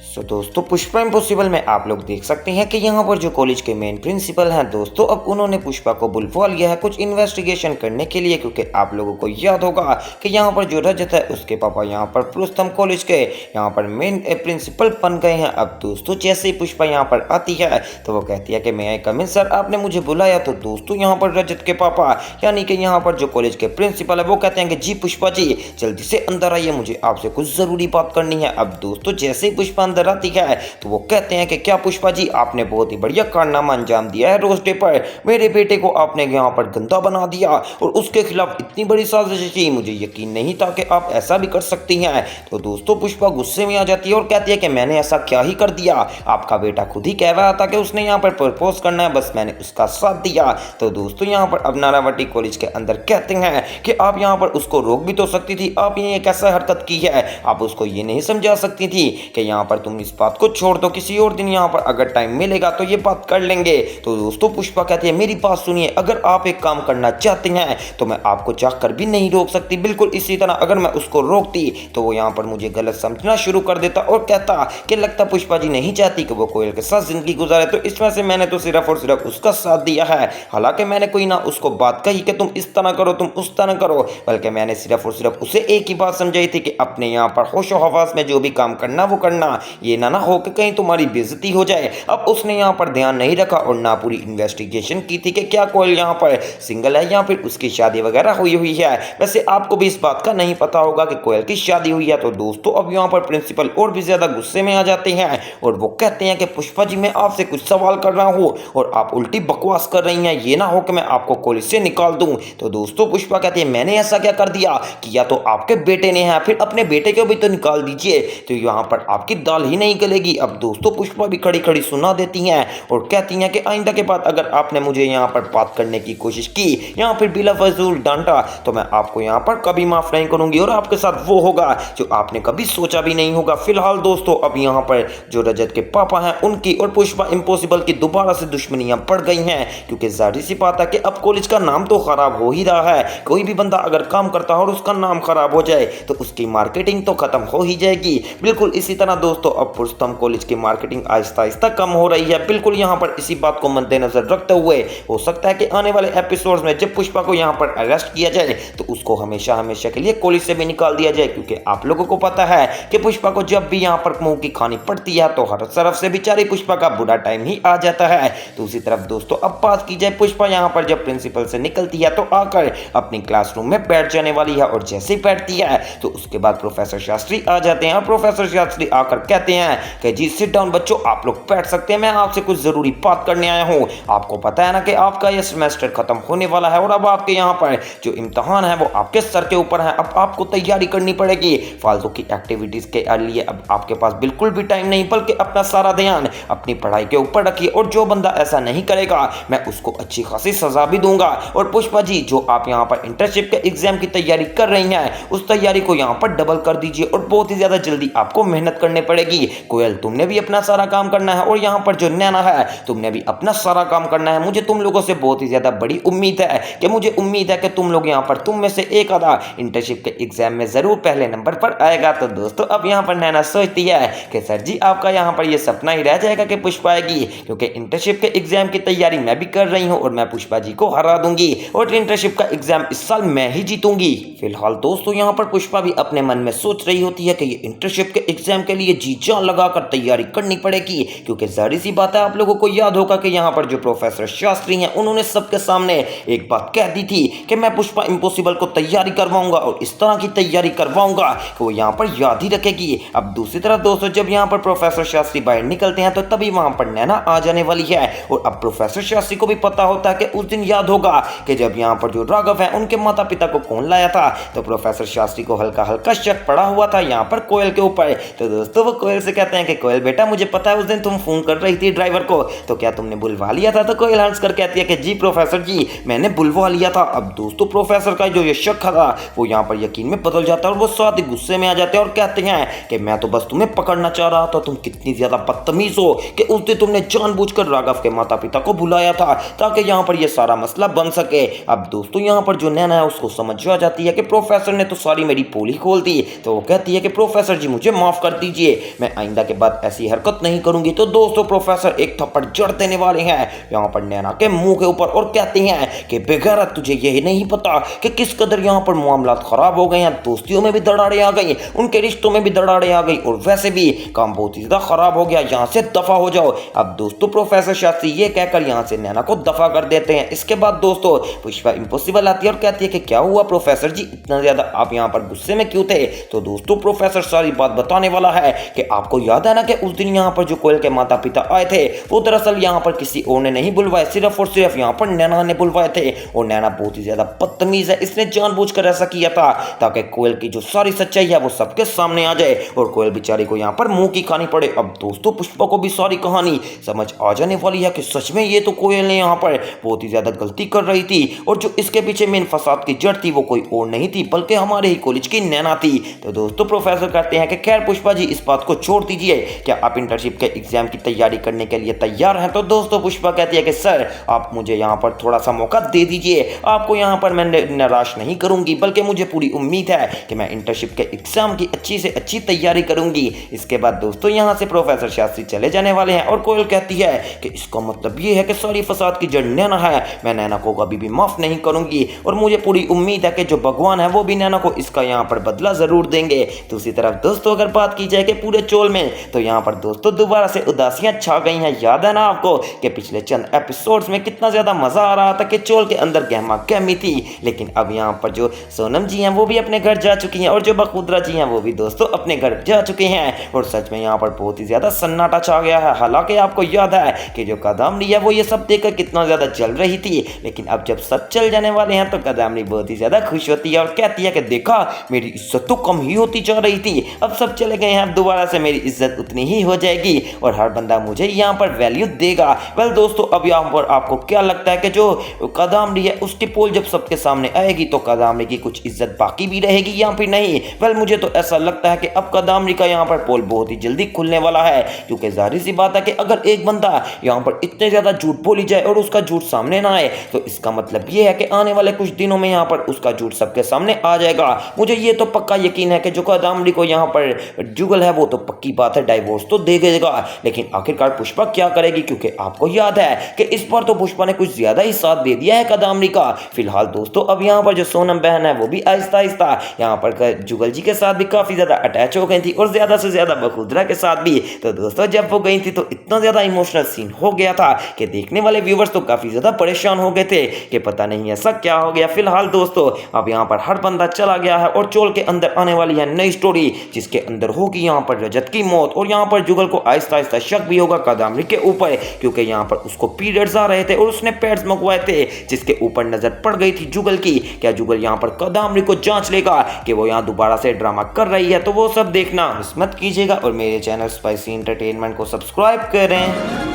दोस्तों पुष्पा इम्पॉसिबल में आप लोग देख सकते हैं कि यहाँ पर जो कॉलेज के मेन प्रिंसिपल हैं दोस्तों, अब उन्होंने पुष्पा को बुलवा लिया है कुछ इन्वेस्टिगेशन करने के लिए, क्योंकि आप लोगों को याद होगा कि यहाँ पर जो रजत है उसके पापा यहाँ पर पुरुषोत्तम कॉलेज के यहाँ पर मेन प्रिंसिपल बन गए हैं। अब दोस्तों जैसे ही पुष्पा यहाँ पर आती है तो वो कहती है कि मैं कम इन सर, आपने मुझे बुलाया। तो दोस्तों यहाँ पर रजत के पापा यानी कि यहाँ पर जो कॉलेज के प्रिंसिपल है वो कहते हैं कि जी पुष्पा जी जल्दी से अंदर आइए, मुझे आपसे कुछ जरूरी बात करनी है। अब दोस्तों जैसे ही पुष्पा अंदर आती है तो वो कहते हैं कि क्या पुष्पा जी, आपने बहुत ही बढ़िया कारनामा अंजाम दिया है रोज डे पर, मेरे बेटे को आपने यहाँ पर गंदा बना दिया और उसके खिलाफ इतनी बड़ी साजिश की, मुझे यकीन नहीं था कि आप ऐसा भी कर सकती हैं। तो दोस्तों पुष्पा गुस्से में आ जाती है और कहती है कि मैंने ऐसा क्या ही कर दिया, आपका बेटा खुद ही कह रहा था कि उसने यहाँ पर प्रपोज करना है, बस मैंने उसका साथ दिया। तो दोस्तों यहाँ पर अब नानावटी कॉलेज के अंदर कहते हैं कि आप यहाँ पर उसको रोक भी तो सकती थी, आपने ये कैसा हरकत की है, आप उसको ये नहीं समझा सकती थी कि यहाँ पर तुम इस बात को छोड़ दो, किसी और दिन यहाँ पर अगर टाइम मिलेगा तो ये बात कर लेंगे। तो दोस्तों पुष्पा कहती है मेरी बात सुनिए, अगर आप एक काम करना चाहते हैं तो मैं आपको चाहकर भी नहीं रोक सकती, बिल्कुल इसी तरह अगर मैं उसको रोकती तो वो यहाँ पर मुझे गलत समझना शुरू कर देता और कहता कि लगता पुष्पा जी नहीं चाहती कि वो कोयल के साथ जिंदगी गुजारे, तो इसमें से मैंने तो सिर्फ और सिर्फ उसका साथ दिया है। हालांकि मैंने कोई ना उसको बात कही कि तुम इस तरह करो तुम उस तरह करो, बल्कि मैंने सिर्फ और सिर्फ उसे एक ही बात समझाई थी कि अपने यहाँ पर होशो हवास में जो भी काम करना वो करना, ये ना हो कि कहीं तुम्हारी बेइज्जती हो जाए। अब उसने यहाँ पर ध्यान नहीं रखा और ना पूरी इन्वेस्टिगेशन की थी कि क्या कोयल यहाँ पर सिंगल है या फिर उसकी शादी वगैरह हुई है। वैसे आपको भी इस बात का नहीं पता होगा कि कोयल की शादी हुई है। तो दोस्तों अब यहाँ पर प्रिंसिपल और भी ज्यादा गुस्से में आ जाते हैं और वो कहते हैं कि पुष्पा जी मैं आपसे कुछ सवाल कर रहा हूँ और आप उल्टी बकवास कर रही हैं, ये ना हो कि मैं आपको कॉलेज से निकाल दूं। तो दोस्तों पुष्पा कहती है मैंने ऐसा क्या कर दिया, किया तो आपके बेटे ने है, फिर अपने बेटे को भी तो निकाल दीजिए, तो यहाँ पर आपकी दाल ही नहीं गलेगी। अब दोस्तों पुष्पा भी खड़ी खड़ी सुना देती हैं और कहती हैं कि आइंदा के बाद अगर आपने मुझे यहाँ पर बात करने की कोशिश की या फिर बिला फजूल डांटा तो मैं आपको यहाँ पर कभी माफ नहीं करूंगी और आपके साथ वो होगा जो आपने कभी सोचा भी नहीं होगा। फिलहाल दोस्तों अब यहाँ पर जो रजत के पापा हैं उनकी और पुष्पा इम्पॉसिबल की दोबारा से दुश्मनियां बढ़ गई हैं, क्योंकि जाहिर सी बात है कि अब कॉलेज का नाम तो खराब हो ही रहा है। कोई भी बंदा अगर काम करता है और उसका नाम खराब हो जाए तो उसकी मार्केटिंग तो खत्म हो ही जाएगी। बिल्कुल इसी तरह दोस्तों अब पुरुषोत्तम कॉलेज की मार्केटिंग आहिस्ता आहिस्ता कम हो रही है। बिल्कुल यहाँ पर इसी बात को मद्देनजर रखते हुए हो सकता है कि आने वाले एपिसोड्स में जब पुष्पा को यहाँ पर अरेस्ट किया जाए तो उसको हमेशा हमेशा के लिए कॉलेज से भी निकाल दिया जाए, क्योंकि आप लोगों को पता है कि पुष्पा को जब भी यहाँ पर मुंह की खानी पड़ती है तो हर तरफ से बेचारी पुष्पा का बुरा टाइम ही आ जाता है। दूसरी तरफ दोस्तों अब बात की जाए पुष्पा यहाँ पर जब प्रिंसिपल से निकलती है तो आकर अपनी क्लासरूम में बैठ जाने वाली है और जैसे ही बैठती है तो उसके बाद प्रोफेसर शास्त्री आ जाते हैं। प्रोफेसर शास्त्री आकर कहते हैं कि जी सिट डाउन बच्चों, आप लोग बैठ सकते हैं, मैं आपसे कुछ जरूरी बात करने आया हूँ। आपको पता है ना कि आपका यह सेमेस्टर खत्म होने वाला है और अब आपके यहाँ पर जो इम्तिहान है वो आपके सर के ऊपर है, अब आपको तैयारी करनी पड़ेगी। फालतू की एक्टिविटीज के लिए अब आपके पास बिल्कुल भी टाइम नहीं, बल्कि अपना सारा ध्यान अपनी पढ़ाई के ऊपर रखिए और जो बंदा ऐसा नहीं करेगा मैं उसको अच्छी खासी सजा भी दूंगा। और पुष्पा जी जो आप यहाँ पर इंटर्नशिप के एग्जाम की तैयारी कर रही हैं उस तैयारी को यहाँ पर डबल कर दीजिए और बहुत ही ज्यादा जल्दी आपको मेहनत करनी पड़ेगी। कोयल तुमने भी अपना सारा काम करना है और यहाँ पर जो नैना है तुमने भी अपना सारा काम करना है। मुझे तुम लोगों से बहुत ही ज्यादा बड़ी उम्मीद है कि तुम लोग यहाँ पर तुम में से एक आधा इंटर्नशिप के एग्जाम में जरूर पहले नंबर पर आएगा। तो दोस्तों अब यहाँ पर नैना सोचती है कि सर जी आपका यहाँ पर ये सपना ही रह जाएगा कि पुष्पा आएगी, क्योंकि इंटर्नशिप के एग्जाम की तैयारी मैं भी कर रही हूँ और मैं पुष्पा जी को हरा दूंगी और इंटर्नशिप का एग्जाम इस साल मैं ही जीतूंगी। फिलहाल दोस्तों यहाँ पर पुष्पा भी अपने मन में सोच रही होती है कि ये इंटर्नशिप के एग्जाम के लिए जी जान लगाकर तैयारी करनी पड़ेगी, क्योंकि जाहिर सी बात है आप लोगों को याद होगा कि यहाँ पर जो प्रोफेसर शास्त्री हैं उन्होंने सबके सामने एक बात कह दी थी कि मैं पुष्पा इम्पॉसिबल को तैयारी करवाऊंगा और इस तरह की तैयारी करवाऊंगा कि वो यहाँ पर याद ही रखेगी। अब दूसरी तरफ दोस्तों जब यहाँ पर प्रोफेसर शास्त्री बाहर निकलते हैं तो तभी वहां पर नैना आ जाने वाली है और अब प्रोफेसर शास्त्री को भी पता होता है कि उस दिन याद होगा कि जब यहाँ पर जो राघव है उनके माता पिता को कौन लाया था। तो प्रोफेसर शास्त्री को हल्का हल्का शक पड़ा हुआ था यहाँ पर कोयल के ऊपर। तो दोस्तों वो कोयल से कहते हैं कि कोयल बेटा मुझे पता है उस दिन तुम फोन कर रही थी ड्राइवर को, तो क्या तुमने बुलवा लिया था। तो कोयल हंस कर कहती है कि जी प्रोफेसर जी मैंने बुलवा लिया था। अब दोस्तों प्रोफेसर का जो ये शक था वो यहाँ पर यकीन में बदल जाता है और वो साथ ही गुस्से में आ जाते हैं और कहते हैं कि मैं तो बस तुम्हें पकड़ना चाह रहा था, तुम कितनी ज्यादा बदतमीज हो कि उस दिन तुमने जानबूझकर राघव के माता पिता को बुलाया था ताकि यहाँ पर ये सारा मसला बन सके। अब दोस्तों यहाँ पर जो नैना है उसको समझ आ जाती है कि प्रोफेसर ने तो सारी मेरी पोली खोल दी, तो वो कहती है कि प्रोफेसर जी मुझे माफ कर दीजिए, मैं आइंदा के बाद ऐसी हरकत नहीं करूंगी। तो दोस्तों प्रोफेसर एक थप्पड़ जड़ देने वाले हैं यहाँ पर नैना के मुंह के ऊपर और कहते हैं कि बेगैरत तुझे यही नहीं पता कि किस कदर यहाँ पर मामला खराब हो गए हैं, दोस्तियों में भी दरारें आ गई, उनके रिश्तों में भी दरारें आ गई और वैसे भी काम बहुत ही ज्यादा खराब हो गया, यहाँ से दफा हो जाओ। अब दोस्तों प्रोफेसर शास्त्री ये कहकर यहाँ से नैना को दफा कर देते हैं। इसके बाद दोस्तों पुष्पा इम्पॉसिबल आती है और कहती है कि क्या हुआ प्रोफेसर जी, इतना ज्यादा आप यहाँ पर गुस्से में क्यों थे। तो दोस्तों प्रोफेसर सारी बात बताने वाला है कि आपको याद है ना कि उस दिन यहाँ पर जो कोयल के माता पिता आए थे वो दरअसल यहाँ पर किसी और ने नहीं बुलवाए, सिर्फ और सिर्फ यहाँ पर नैना ने बुलवाए थे। और नैना बहुत ही ज्यादा बदतमीज है, इसने जानबूझकर ऐसा किया था ताकि कोयल की जो सारी सच्चाई है वो सबके सामने आ जाए और कोयल बेचारी को यहाँ पर मुंह की खानी पड़े। अब दोस्तों पुष्पा को भी सारी कहानी समझ आ जाने वाली है कि सच में ये तो कोयल ने यहाँ पर बहुत ही ज्यादा गलती कर रही थी और जो इसके पीछे मेन फसाद की जड़ थी वो कोई और नहीं थी बल्कि हमारे ही कॉलेज की नैना थी। तो दोस्तों प्रोफेसर कहते हैं कि खैर पुष्पा जी इस बात को छोड़ दीजिए, क्या आप इंटर्नशिप के एग्जाम की तैयारी करने के लिए तैयार हैं। तो दोस्तों पुष्पा कहती है कि सर आप मुझे यहाँ पर थोड़ा सा मौका दे दीजिए, आपको यहाँ पर मैं निराश नहीं करूंगी बल्कि मुझे पूरी उम्मीद है कि मैं इंटर्नशिप के एग्जाम की अच्छी से अच्छी तैयारी करूंगी। इसके बाद दोस्तों यहाँ से प्रोफेसर शास्त्री चले जाने वाले हैं और कोयल कहती है कि इसका मतलब ये है कि सारी फसाद की जड़ नैना है, मैं नैना को कभी भी माफ नहीं करूंगी और मुझे पूरी उम्मीद है कि जो भगवान है वो भी नैना को इसका यहाँ पर बदला जरूर देंगे। दूसरी तरफ दोस्तों अगर बात की जाए कि पूरे चोल में तो यहाँ पर दोस्तों दोबारा से उदासियां छा गई हैं। याद है ना आपको कि पिछले चंद एपिसोड्स में कितना ज्यादा मजा आ रहा था कि चोल के अंदर गहमा गहमी थी, लेकिन अब यहाँ पर जो सोनम जी हैं वो भी अपने घर जा चुकी हैं और जो बखुदरा जी हैं वो भी दोस्तों अपने घर जा चुके हैं और सच में यहाँ पर बहुत ही ज्यादा सन्नाटा छा गया है। हालांकि आपको याद है कि जो कादामनी है वो ये सब देखकर कितना ज्यादा जल रही थी, लेकिन अब जब सब चल जाने वाले हैं तो कादामनी बहुत ही ज्यादा खुश होती है और कहती है कि देखा मेरी इज्जत तो कम ही होती जा रही थी, अब सब चले गए हैं, अब दोबारा से मेरी इज्जत उतनी ही हो जाएगी और हर बंदा मुझे यहाँ पर वैल्यू देगा। वेल दोस्तों अब यहाँ पर आपको क्या लगता है कि जो कादामनी है उसकी पोल जब सबके सामने आएगी तो कादामनी की कुछ इज्जत बाकी भी रहेगी या फिर नहीं। वेल मुझे तो ऐसा लगता है कि अब कादामनी का यहाँ पर पोल बहुत ही जल्दी खुलने वाला है, क्योंकि जाहिर सी बात है कि अगर एक बंदा यहाँ पर इतने ज्यादा झूठ बोली जाए और उसका झूठ सामने ना आए तो इसका मतलब ये है कि आने वाले कुछ दिनों में यहाँ पर उसका झूठ सबके सामने आ जाएगा। मुझे ये तो पक्का यकीन है कि जो कादामनी को यहाँ पर जुगल है वो तो पक्की बात है डाइवोर्स तो दे देगा, लेकिन आखिरकार पुष्पा क्या करेगी, क्योंकि आपको याद है कि इस बार तो पुष्पा ने कुछ ज्यादा ही साथ दे दिया है कादामनी का। फिलहाल दोस्तों अब यहाँ पर जो सोनम बहन है वो भी आहिस्ता आहिस्ता यहाँ पर जुगल जी के साथ भी काफी ज्यादा अटैच हो गई थी और ज्यादा से ज्यादा बखुदरा के साथ भी। तो दोस्तों जब वो गई थी तो इतना ज्यादा इमोशनल सीन हो गया था कि देखने वाले व्यूवर्स तो काफी ज्यादा परेशान हो गए थे कि पता नहीं ऐसा क्या हो गया। फिलहाल दोस्तों अब यहाँ पर हर बंदा चला गया है और चोल के अंदर आने वाली है नई स्टोरी जिसके अंदर होगी यहाँ पर रजत की मौत और यहाँ पर जुगल को आहिस्ता आहिस्ता शक भी होगा कादामनी के ऊपर, क्योंकि यहाँ पर उसको पीरियड्स आ रहे थे और उसने पैड्स मंगवाए थे जिसके ऊपर नजर पड़ गई थी जुगल की। क्या जुगल यहाँ पर कादामनी को जांच लेगा कि वो यहाँ दोबारा से ड्रामा कर रही है, तो वो सब देखना मिस मत कीजिएगा और मेरे चैनल स्पाइसी एंटरटेनमेंट को सब्सक्राइब करें।